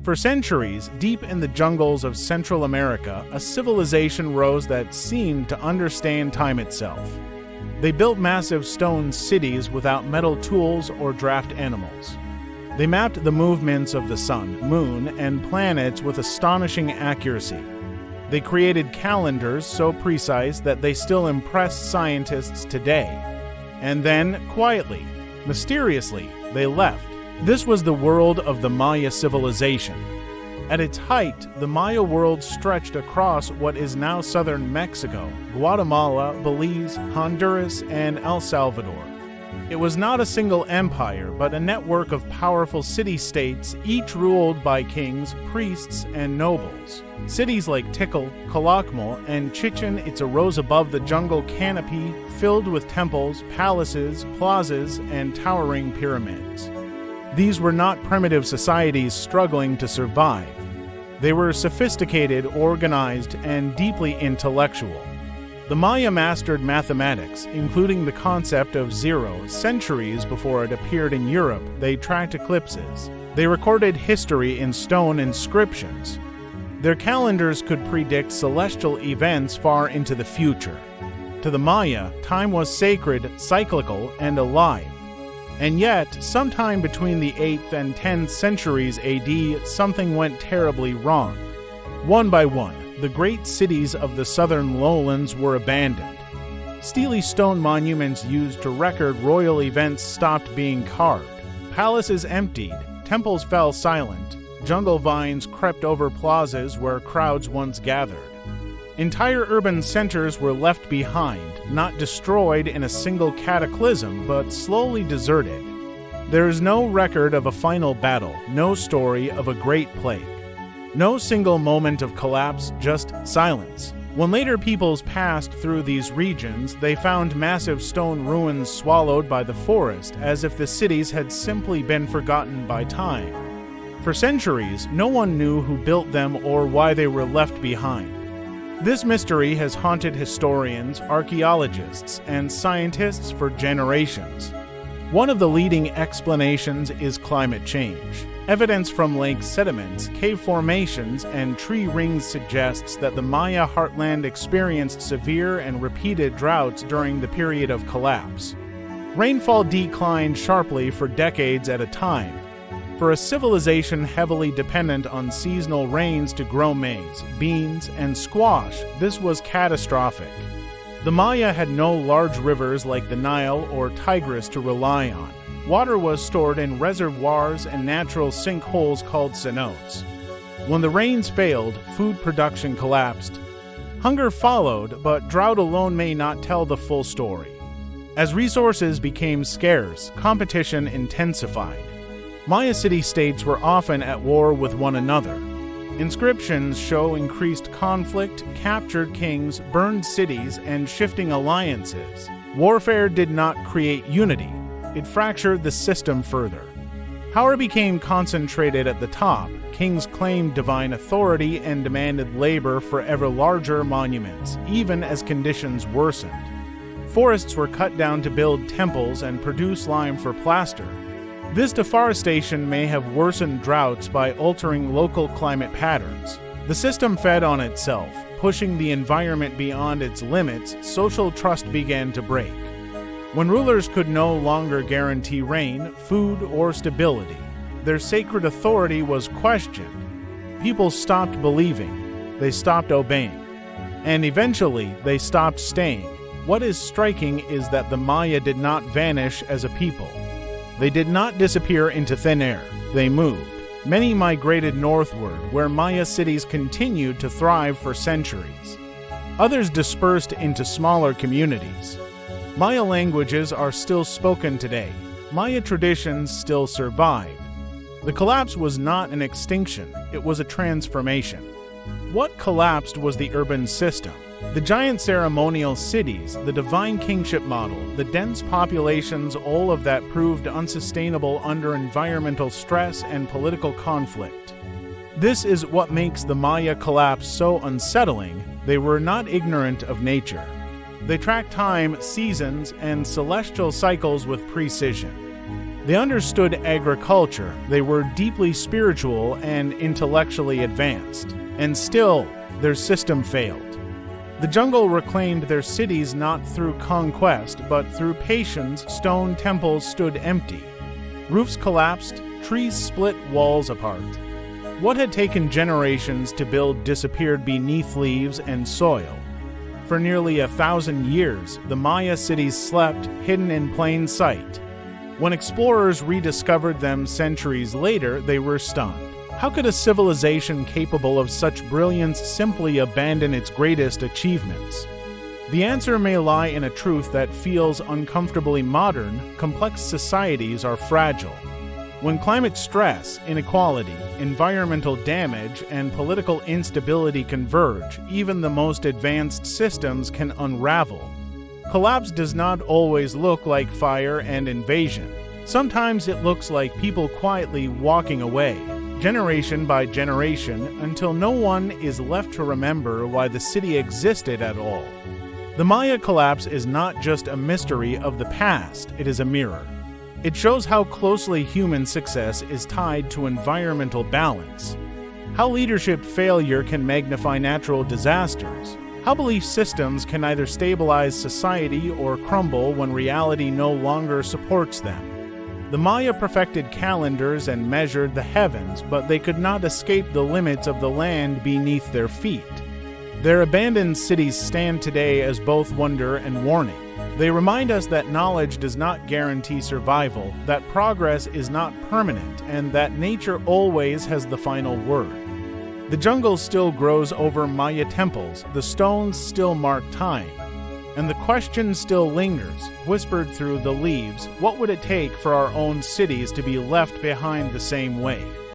For centuries, deep in the jungles of Central America, a civilization rose that seemed to understand time itself. They built massive stone cities without metal tools or draft animals. They mapped the movements of the sun, moon, and planets with astonishing accuracy. They created calendars so precise that they still impress scientists today. And then, quietly, mysteriously, they left. This was the world of the Maya civilization. At its height, the Maya world stretched across what is now southern Mexico, Guatemala, Belize, Honduras, and El Salvador. It was not a single empire, but a network of powerful city-states, each ruled by kings, priests, and nobles. Cities like Tikal, Calakmul, and Chichén Itzá rose above the jungle canopy, filled with temples, palaces, plazas, and towering pyramids. These were not primitive societies struggling to survive. They were sophisticated, organized, and deeply intellectual. The Maya mastered mathematics, including the concept of zero, centuries before it appeared in Europe. They tracked eclipses. They recorded history in stone inscriptions. Their calendars could predict celestial events far into the future. To the Maya, time was sacred, cyclical, and alive. And yet, sometime between the 8th and 10th centuries AD, something went terribly wrong. One by one, the great cities of the southern lowlands were abandoned. Steely stone monuments used to record royal events stopped being carved. Palaces emptied, temples fell silent, jungle vines crept over plazas where crowds once gathered. Entire urban centers were left behind, not destroyed in a single cataclysm, but slowly deserted. There is no record of a final battle, no story of a great plague. No single moment of collapse, just silence. When later peoples passed through these regions, they found massive stone ruins swallowed by the forest, as if the cities had simply been forgotten by time. For centuries, no one knew who built them or why they were left behind. This mystery has haunted historians, archaeologists, and scientists for generations. One of the leading explanations is climate change. Evidence from lake sediments, cave formations, and tree rings suggests that the Maya heartland experienced severe and repeated droughts during the period of collapse. Rainfall declined sharply for decades at a time. For a civilization heavily dependent on seasonal rains to grow maize, beans, and squash, this was catastrophic. The Maya had no large rivers like the Nile or Tigris to rely on. Water was stored in reservoirs and natural sinkholes called cenotes. When the rains failed, food production collapsed. Hunger followed, but drought alone may not tell the full story. As resources became scarce, competition intensified. Maya city-states were often at war with one another. Inscriptions show increased conflict, captured kings, burned cities, and shifting alliances. Warfare did not create unity. It fractured the system further. Power became concentrated at the top. Kings claimed divine authority and demanded labor for ever larger monuments, even as conditions worsened. Forests were cut down to build temples and produce lime for plaster. This deforestation may have worsened droughts by altering local climate patterns. The system fed on itself, pushing the environment beyond its limits. Social trust began to break. When rulers could no longer guarantee rain, food, or stability, their sacred authority was questioned. People stopped believing, they stopped obeying, and eventually they stopped staying. What is striking is that the Maya did not vanish as a people. They did not disappear into thin air. They moved. Many migrated northward, where Maya cities continued to thrive for centuries. Others dispersed into smaller communities. Maya languages are still spoken today. Maya traditions still survive. The collapse was not an extinction, it was a transformation. What collapsed was the urban system. The giant ceremonial cities, the divine kingship model, the dense populations, all of that proved unsustainable under environmental stress and political conflict. This is what makes the Maya collapse so unsettling. They were not ignorant of nature. They tracked time, seasons, and celestial cycles with precision. They understood agriculture, they were deeply spiritual and intellectually advanced, and still, their system failed. The jungle reclaimed their cities not through conquest, but through patience. Stone temples stood empty. Roofs collapsed, trees split walls apart. What had taken generations to build disappeared beneath leaves and soil. For nearly 1,000 years, the Maya cities slept, hidden in plain sight. When explorers rediscovered them centuries later, they were stunned. How could a civilization capable of such brilliance simply abandon its greatest achievements? The answer may lie in a truth that feels uncomfortably modern. Complex societies are fragile. When climate stress, inequality, environmental damage, and political instability converge, even the most advanced systems can unravel. Collapse does not always look like fire and invasion. Sometimes it looks like people quietly walking away, generation by generation, until no one is left to remember why the city existed at all. The Maya collapse is not just a mystery of the past, it is a mirror. It shows how closely human success is tied to environmental balance, how leadership failure can magnify natural disasters, how belief systems can either stabilize society or crumble when reality no longer supports them. The Maya perfected calendars and measured the heavens, but they could not escape the limits of the land beneath their feet. Their abandoned cities stand today as both wonder and warning. They remind us that knowledge does not guarantee survival, that progress is not permanent, and that nature always has the final word. The jungle still grows over Maya temples, the stones still mark time, and the question still lingers, whispered through the leaves: what would it take for our own cities to be left behind the same way?